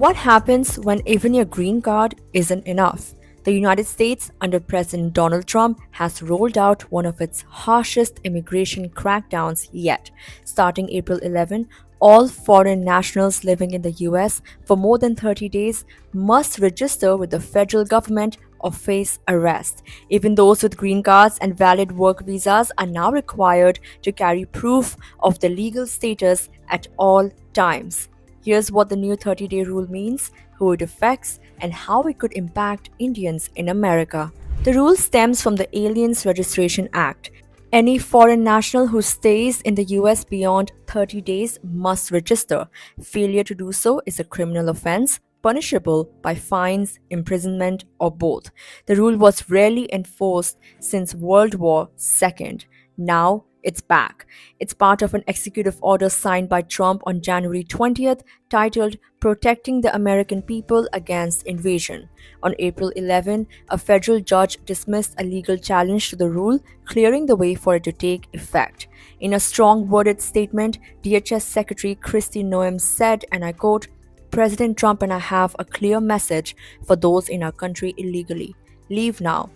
What happens when even your green card isn't enough? The United States, under President Donald Trump, has rolled out one of its harshest immigration crackdowns yet. Starting April 11, all foreign nationals living in the US for more than 30 days must register with the federal government or face arrest. Even those with green cards and valid work visas are now required to carry proof of their legal status at all times. Here's what the new 30-day rule means, who it affects, and how it could impact Indians in America. The rule stems from the Aliens Registration Act. Any foreign national who stays in the US beyond 30 days must register. Failure to do so is a criminal offense, punishable by fines, imprisonment, or both. The rule was rarely enforced since World War II. Now it's back. It's part of an executive order signed by Trump on January 20th titled Protecting the American People Against Invasion. On April 11, a federal judge dismissed a legal challenge to the rule, clearing the way for it to take effect. In a strong worded statement, DHS Secretary Kristi Noem said, and I quote, "President Trump and I have a clear message for those in our country illegally. Leave now.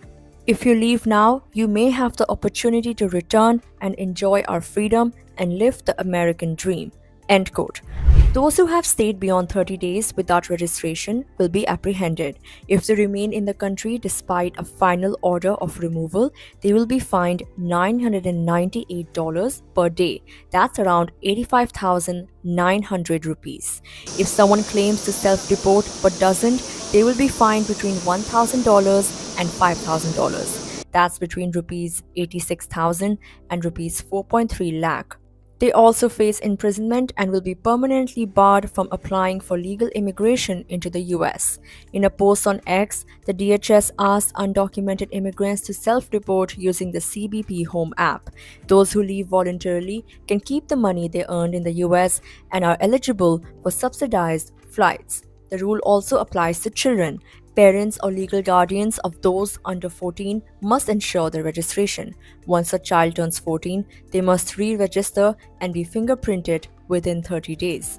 If you leave now, you may have the opportunity to return and enjoy our freedom and live the American dream." End quote. Those who have stayed beyond 30 days without registration will be apprehended. If they remain in the country despite a final order of removal, they will be fined $998 per day. That's around 85,900 rupees. If someone claims to self-deport but doesn't, they will be fined between $1,000 and $5,000. That's between rupees 86,000 and rupees 4.3 lakh. They also face imprisonment and will be permanently barred from applying for legal immigration into the US. In a post on X, the DHS asked undocumented immigrants to self-report using the CBP Home app. Those who leave voluntarily can keep the money they earned in the US and are eligible for subsidized flights. The rule also applies to children. Parents or legal guardians of those under 14 must ensure their registration. Once a child turns 14, they must re-register and be fingerprinted within 30 days.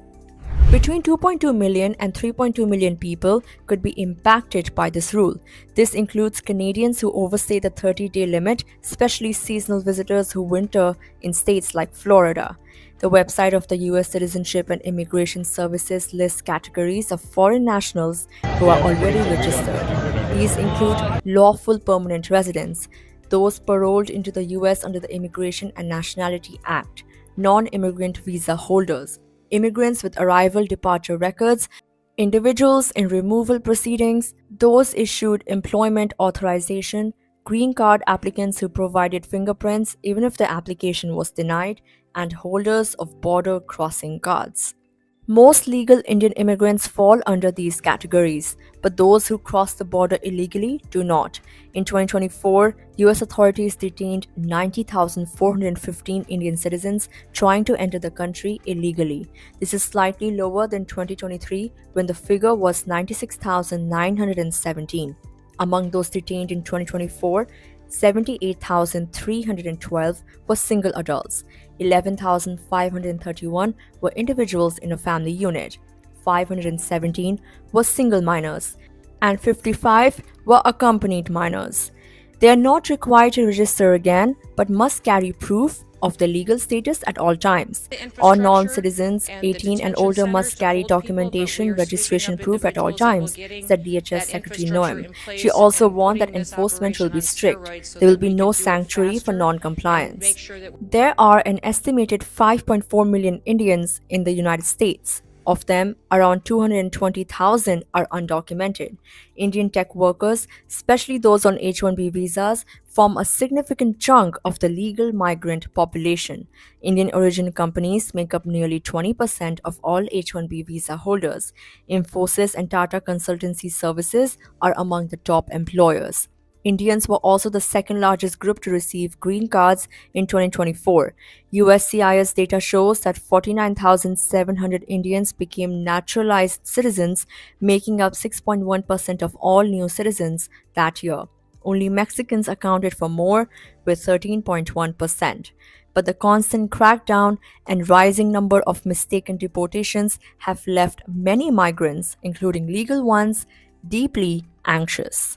Between 2.2 million and 3.2 million people could be impacted by this rule. This includes Canadians who overstay the 30-day limit, especially seasonal visitors who winter in states like Florida. The website of the U.S. Citizenship and Immigration Services lists categories of foreign nationals who are already registered. These include lawful permanent residents, those paroled into the U.S. under the Immigration and Nationality Act, non-immigrant visa holders, immigrants with arrival departure records, individuals in removal proceedings, those issued employment authorization, green card applicants who provided fingerprints even if their application was denied, and holders of border crossing cards. Most legal Indian immigrants fall under these categories, but those who cross the border illegally do not. In 2024, US authorities detained 90,415 Indian citizens trying to enter the country illegally. This is slightly lower than 2023, when the figure was 96,917. Among those detained in 2024, 78,312 were single adults, 11,531 were individuals in a family unit, 517 were single minors, and 55 were accompanied minors. They are not required to register again but must carry proof of their legal status at all times. All non-citizens 18 and older must carry documentation registration proof at all times, said DHS Secretary Noem. She also warned that enforcement will be strict. There will be no sanctuary for non-compliance. There are an estimated 5.4 million Indians in the United States. Of them, around 220,000 are undocumented. Indian tech workers, especially those on H-1B visas, form a significant chunk of the legal migrant population. Indian origin companies make up nearly 20% of all H-1B visa holders. Infosys and Tata Consultancy Services are among the top employers. Indians were also the second largest group to receive green cards in 2024. USCIS data shows that 49,700 Indians became naturalized citizens, making up 6.1% of all new citizens that year. Only Mexicans accounted for more, with 13.1%. but the constant crackdown and rising number of mistaken deportations have left many migrants, including legal ones, deeply anxious.